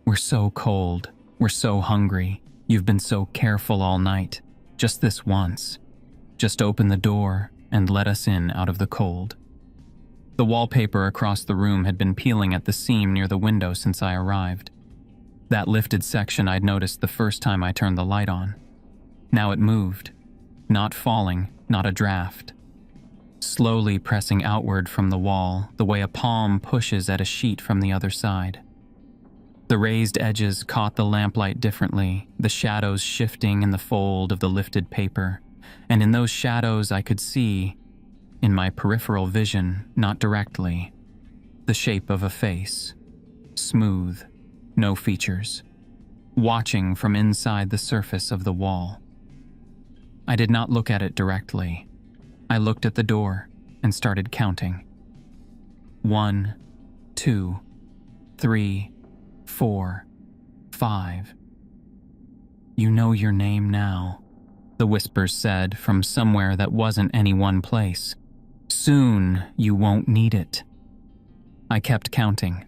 "We're so cold. We're so hungry. You've been so careful all night. Just this once. Just open the door and let us in out of the cold." The wallpaper across the room had been peeling at the seam near the window since I arrived. That lifted section I'd noticed the first time I turned the light on. Now it moved. Not falling, not a draft. Slowly pressing outward from the wall, the way a palm pushes at a sheet from the other side. The raised edges caught the lamplight differently, the shadows shifting in the fold of the lifted paper, and in those shadows I could see, in my peripheral vision, not directly, the shape of a face. Smooth, no features, watching from inside the surface of the wall. I did not look at it directly. I looked at the door and started counting. 1, 2, 3, 4, 5. "You know your name now," the whispers said from somewhere that wasn't any one place. "Soon you won't need it." I kept counting.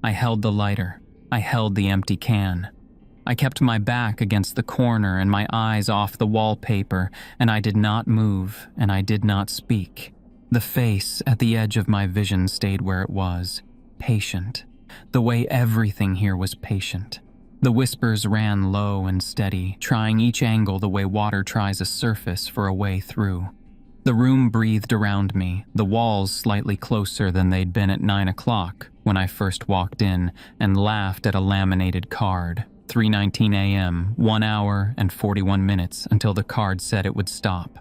I held the lighter. I held the empty can. I kept my back against the corner and my eyes off the wallpaper, and I did not move, and I did not speak. The face at the edge of my vision stayed where it was, patient, the way everything here was patient. The whispers ran low and steady, trying each angle the way water tries a surface for a way through. The room breathed around me, the walls slightly closer than they'd been at 9 o'clock when I first walked in and laughed at a laminated card. 3:19 a.m., 1 hour and 41 minutes until the card said it would stop.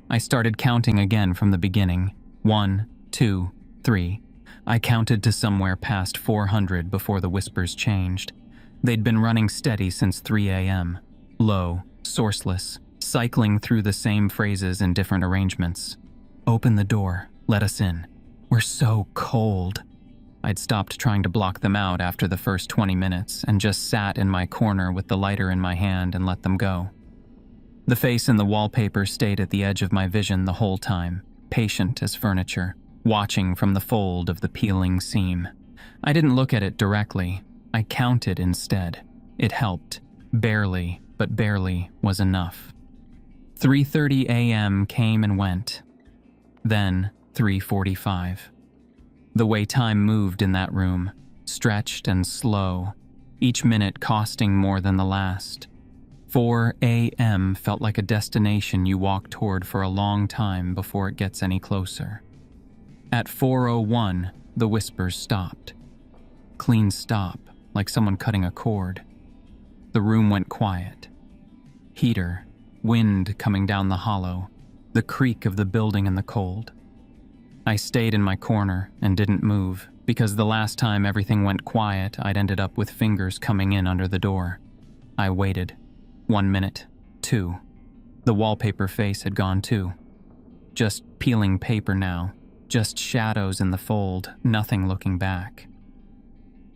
I started counting again from the beginning. 1, 2, 3. I counted to somewhere past 400 before the whispers changed. They'd been running steady since 3 a.m. Low, sourceless, cycling through the same phrases in different arrangements. Open the door. Let us in. We're so cold. I'd stopped trying to block them out after the first 20 minutes and just sat in my corner with the lighter in my hand and let them go. The face in the wallpaper stayed at the edge of my vision the whole time, patient as furniture, watching from the fold of the peeling seam. I didn't look at it directly. I counted instead. It helped. Barely, but barely was enough. 3:30 a.m. came and went. Then 3:45. The way time moved in that room, stretched and slow, each minute costing more than the last. 4 a.m. felt like a destination you walk toward for a long time before it gets any closer. At 4:01, the whispers stopped. Clean stop, like someone cutting a cord. The room went quiet. Heater, wind coming down the hollow, the creak of the building in the cold. I stayed in my corner and didn't move, because the last time everything went quiet, I'd ended up with fingers coming in under the door. I waited. 1 minute, 2. The wallpaper face had gone too. Just peeling paper now, just shadows in the fold, nothing looking back.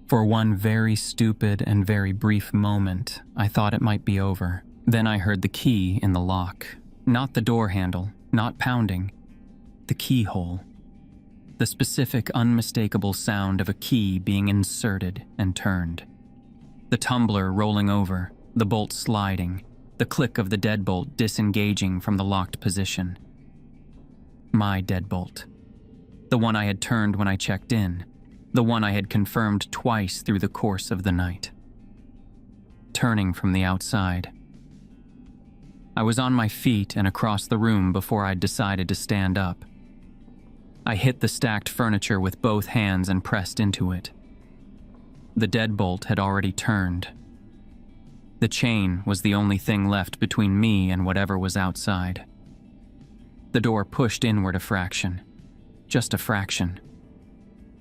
For one very stupid and very brief moment, I thought it might be over. Then I heard the key in the lock. Not the door handle, not pounding. The keyhole. The specific, unmistakable sound of a key being inserted and turned. The tumbler rolling over, the bolt sliding, the click of the deadbolt disengaging from the locked position. My deadbolt. The one I had turned when I checked in. The one I had confirmed twice through the course of the night. Turning from the outside. I was on my feet and across the room before I'd decided to stand up. I hit the stacked furniture with both hands and pressed into it. The deadbolt had already turned. The chain was the only thing left between me and whatever was outside. The door pushed inward a fraction. Just a fraction.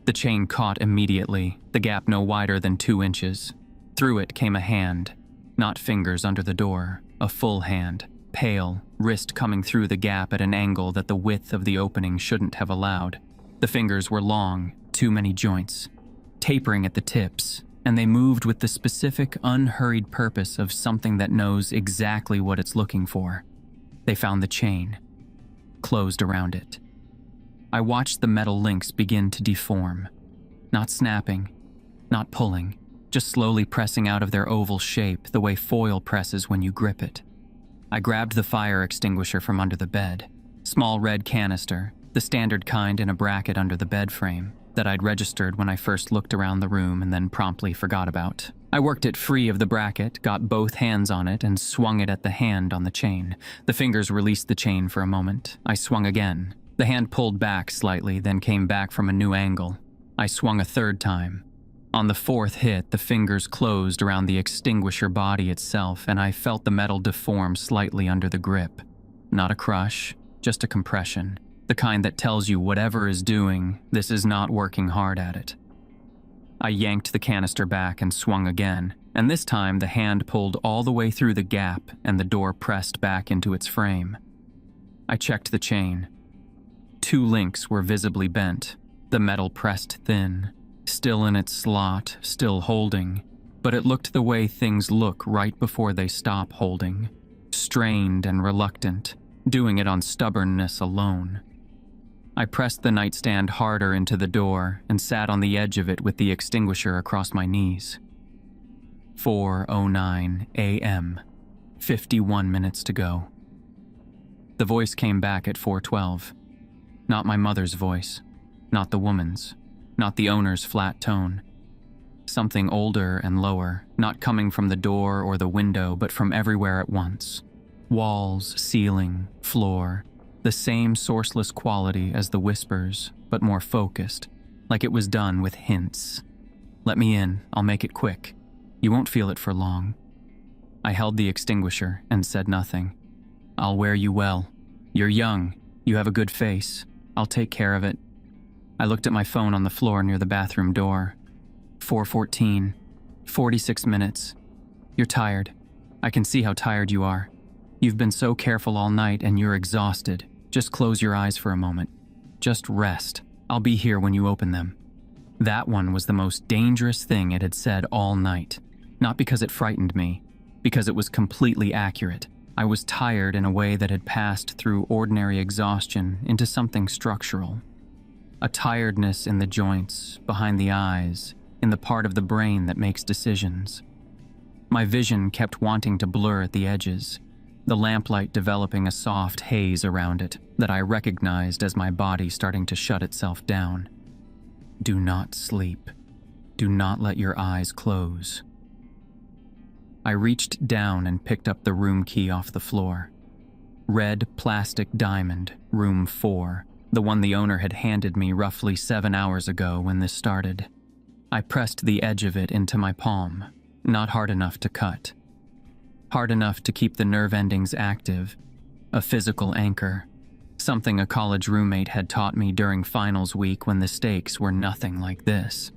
The chain caught immediately, the gap no wider than 2 inches. Through it came a hand, not fingers under the door, a full hand, pale, wrist coming through the gap at an angle that the width of the opening shouldn't have allowed. The fingers were long, too many joints, tapering at the tips, and they moved with the specific, unhurried purpose of something that knows exactly what it's looking for. They found the chain, closed around it. I watched the metal links begin to deform, not snapping, not pulling, just slowly pressing out of their oval shape the way foil presses when you grip it. I grabbed the fire extinguisher from under the bed, small red canister, the standard kind in a bracket under the bed frame that I'd registered when I first looked around the room and then promptly forgot about. I worked it free of the bracket, got both hands on it, and swung it at the hand on the chain. The fingers released the chain for a moment. I swung again. The hand pulled back slightly, then came back from a new angle. I swung a third time. On the fourth hit, the fingers closed around the extinguisher body itself, and I felt the metal deform slightly under the grip. Not a crush, just a compression. The kind that tells you whatever is doing, this is not working hard at it. I yanked the canister back and swung again, and this time the hand pulled all the way through the gap and the door pressed back into its frame. I checked the chain. 2 links were visibly bent, the metal pressed thin, still in its slot, still holding, but it looked the way things look right before they stop holding, strained and reluctant, doing it on stubbornness alone. I pressed the nightstand harder into the door and sat on the edge of it with the extinguisher across my knees. 4:09 a.m., 51 minutes to go. The voice came back at 4:12. Not my mother's voice, not the woman's, not the owner's flat tone. Something older and lower, not coming from the door or the window, but from everywhere at once. Walls, ceiling, floor, the same sourceless quality as the whispers, but more focused, like it was done with hints. Let me in, I'll make it quick. You won't feel it for long." I held the extinguisher and said nothing. "I'll wear you well. You're young. You have a good face. I'll take care of it." I looked at my phone on the floor near the bathroom door. 4:14. 46 minutes. "You're tired. I can see how tired you are. You've been so careful all night and you're exhausted. Just close your eyes for a moment. Just rest. I'll be here when you open them." That one was the most dangerous thing it had said all night. Not because it frightened me, because it was completely accurate. I was tired in a way that had passed through ordinary exhaustion into something structural. A tiredness in the joints, behind the eyes, in the part of the brain that makes decisions. My vision kept wanting to blur at the edges, the lamplight developing a soft haze around it that I recognized as my body starting to shut itself down. Do not sleep. Do not let your eyes close. I reached down and picked up the room key off the floor. Red plastic diamond, room 4, the one the owner had handed me roughly 7 hours ago when this started. I pressed the edge of it into my palm, not hard enough to cut. Hard enough to keep the nerve endings active, a physical anchor, something a college roommate had taught me during finals week when the stakes were nothing like this.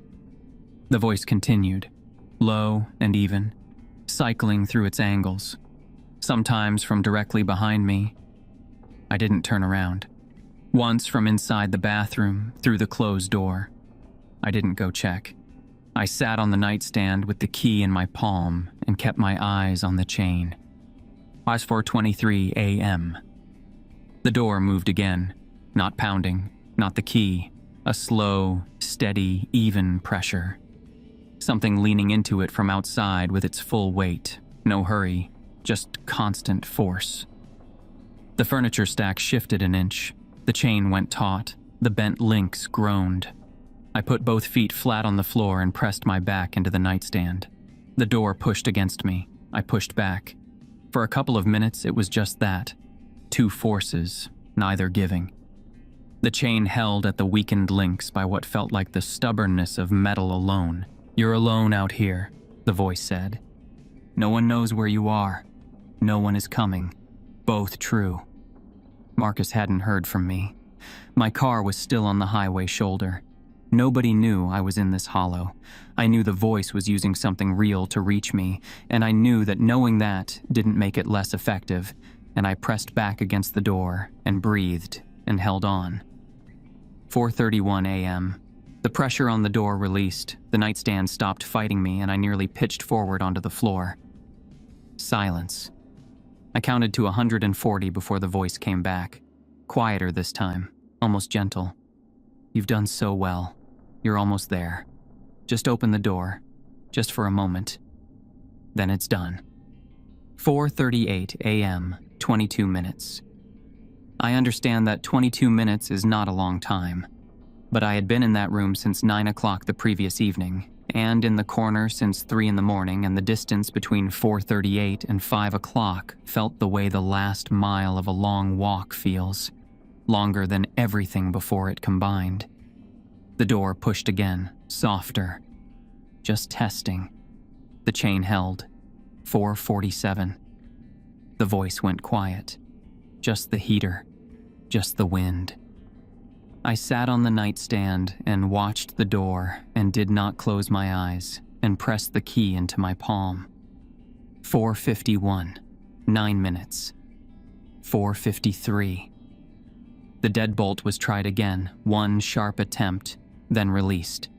The voice continued, low and even, cycling through its angles, sometimes from directly behind me. I didn't turn around. Once from inside the bathroom, through the closed door. I didn't go check. I sat on the nightstand with the key in my palm and kept my eyes on the chain. 4:23 a.m. The door moved again, not pounding, not the key, a slow, steady, even pressure. Something leaning into it from outside with its full weight, no hurry, just constant force. The furniture stack shifted an inch, the chain went taut, the bent links groaned. I put both feet flat on the floor and pressed my back into the nightstand. The door pushed against me. I pushed back. For a couple of minutes, it was just that. Two forces, neither giving. The chain held at the weakened links by what felt like the stubbornness of metal alone. "You're alone out here," the voice said. "No one knows where you are. No one is coming." Both true. Marcus hadn't heard from me. My car was still on the highway shoulder. Nobody knew I was in this hollow. I knew the voice was using something real to reach me, and I knew that knowing that didn't make it less effective, and I pressed back against the door and breathed and held on. 4:31 a.m. The pressure on the door released, the nightstand stopped fighting me, and I nearly pitched forward onto the floor. Silence. I counted to 140 before the voice came back. Quieter this time, almost gentle. "You've done so well. You're almost there. Just open the door, just for a moment. Then it's done." 4:38 a.m., 22 minutes. I understand that 22 minutes is not a long time, but I had been in that room since 9 o'clock the previous evening, and in the corner since 3 in the morning, and the distance between 4:38 and 5 o'clock felt the way the last mile of a long walk feels, longer than everything before it combined. The door pushed again, softer. Just testing. The chain held. 4:47. The voice went quiet. Just the heater. Just the wind. I sat on the nightstand and watched the door and did not close my eyes and pressed the key into my palm. 4:51. 9 minutes. 4:53. The deadbolt was tried again, one sharp attempt, then released.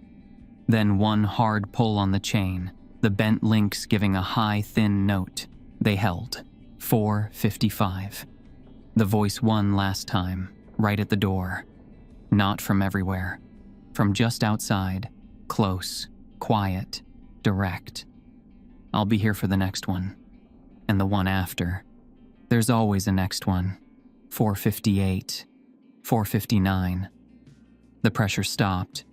Then one hard pull on the chain, the bent links giving a high, thin note. They held. 4:55. The voice won last time, right at the door. Not from everywhere. From just outside, close, quiet, direct. I'll be here for the next one. And the one after. There's always a next one. 4:58. 4:59. The pressure stopped.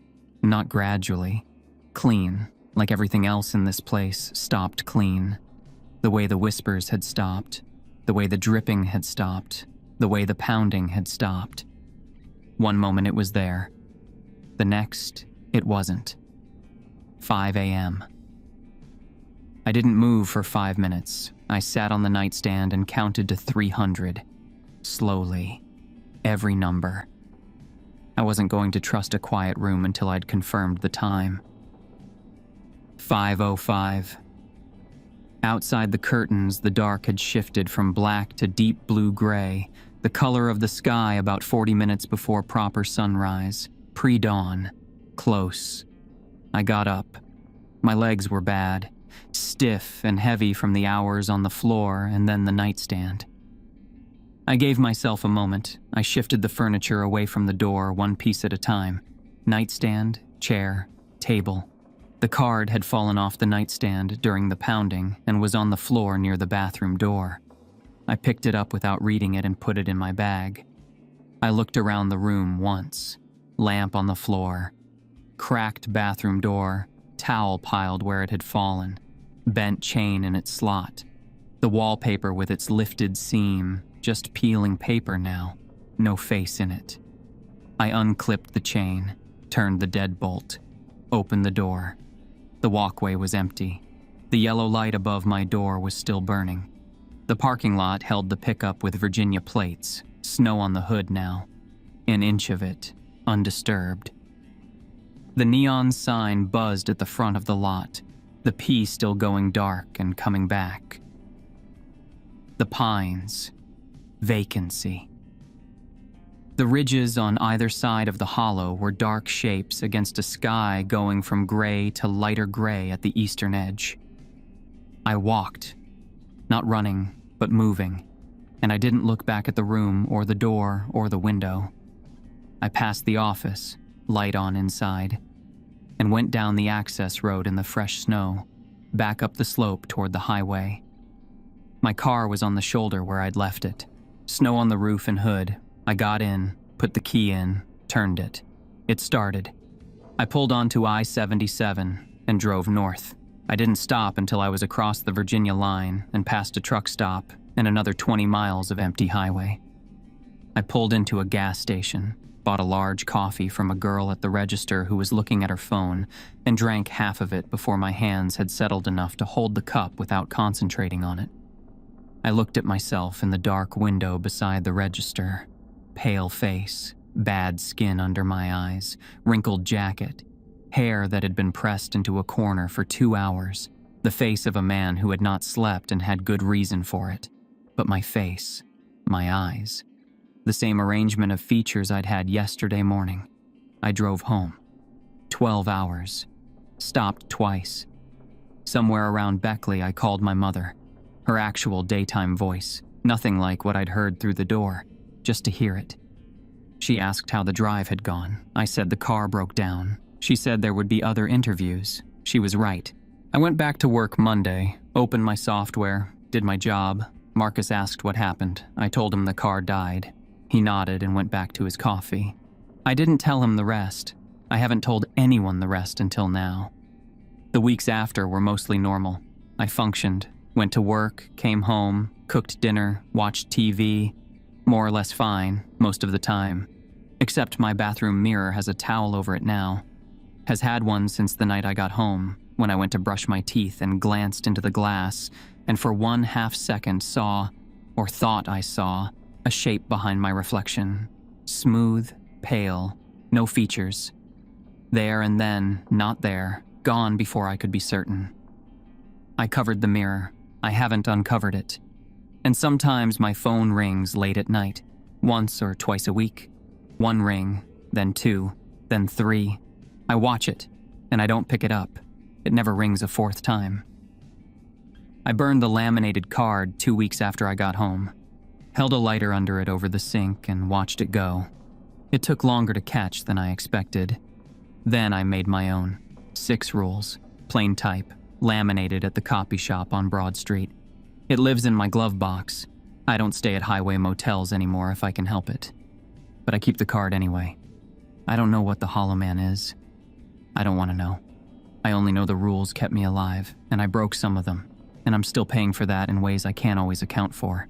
Not gradually. Clean, like everything else in this place, stopped clean. The way the whispers had stopped. The way the dripping had stopped. The way the pounding had stopped. One moment it was there. The next, it wasn't. 5 a.m. I didn't move for 5 minutes. I sat on the nightstand and counted to 300. Slowly. Every number. I wasn't going to trust a quiet room until I'd confirmed the time. 5:05. Outside the curtains, the dark had shifted from black to deep blue-gray, the color of the sky about 40 minutes before proper sunrise, pre-dawn, close. I got up. My legs were bad, stiff and heavy from the hours on the floor and then the nightstand. I gave myself a moment. I shifted the furniture away from the door, one piece at a time. Nightstand, chair, table. The card had fallen off the nightstand during the pounding and was on the floor near the bathroom door. I picked it up without reading it and put it in my bag. I looked around the room once. Lamp on the floor. Cracked bathroom door. Towel piled where it had fallen. Bent chain in its slot. The wallpaper with its lifted seam, just peeling paper now. No face in it. I unclipped the chain, turned the deadbolt, opened the door. The walkway was empty. The yellow light above my door was still burning. The parking lot held the pickup with Virginia plates, snow on the hood now. An inch of it, undisturbed. The neon sign buzzed at the front of the lot, the P still going dark and coming back. The pines. Vacancy. The ridges on either side of the hollow were dark shapes against a sky going from gray to lighter gray at the eastern edge. I walked, not running, but moving, and I didn't look back at the room or the door or the window. I passed the office, light on inside, and went down the access road in the fresh snow, back up the slope toward the highway. My car was on the shoulder where I'd left it. Snow on the roof and hood. I got in, put the key in, turned it. It started. I pulled onto I-77 and drove north. I didn't stop until I was across the Virginia line and past a truck stop and another 20 miles of empty highway. I pulled into a gas station, bought a large coffee from a girl at the register who was looking at her phone, and drank half of it before my hands had settled enough to hold the cup without concentrating on it. I looked at myself in the dark window beside the register. Pale face, bad skin under my eyes, wrinkled jacket, hair that had been pressed into a corner for 2 hours, the face of a man who had not slept and had good reason for it. But my face, my eyes, the same arrangement of features I'd had yesterday morning. I drove home. 12 hours. Stopped twice. Somewhere around Beckley, I called my mother. Her actual daytime voice, nothing like what I'd heard through the door, just to hear it. She asked how the drive had gone. I said the car broke down. She said there would be other interviews. She was right. I went back to work Monday, opened my software, did my job. Marcus asked what happened. I told him the car died. He nodded and went back to his coffee. I didn't tell him the rest. I haven't told anyone the rest until now. The weeks after were mostly normal. I functioned. Went to work, came home, cooked dinner, watched TV. More or less fine, most of the time. Except my bathroom mirror has a towel over it now. Has had one since the night I got home, when I went to brush my teeth and glanced into the glass, and for 1/2 second saw, or thought I saw, a shape behind my reflection. Smooth, pale, no features. There and then, not there, gone before I could be certain. I covered the mirror. I haven't uncovered it. And sometimes my phone rings late at night, once or twice a week. 1 ring, then 2, then 3. I watch it, and I don't pick it up. It never rings a 4th time. I burned the laminated card 2 weeks after I got home. Held a lighter under it over the sink and watched it go. It took longer to catch than I expected. Then I made my own. 6 rules, plain type, laminated at the copy shop on Broad Street. It lives in my glove box. I don't stay at highway motels anymore if I can help it. But I keep the card anyway. I don't know what the Hollow Man is. I don't want to know. I only know the rules kept me alive, and I broke some of them, and I'm still paying for that in ways I can't always account for.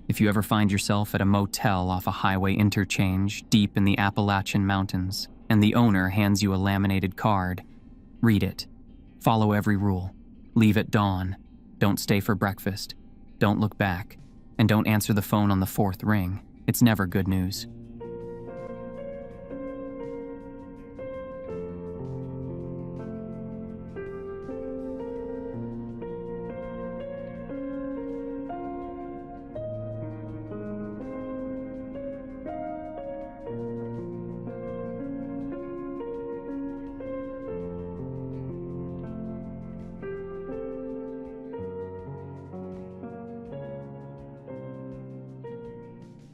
If you ever find yourself at a motel off a highway interchange deep in the Appalachian Mountains, and the owner hands you a laminated card, read it. Follow every rule. Leave at dawn. Don't stay for breakfast. Don't look back. And don't answer the phone on the fourth ring. It's never good news.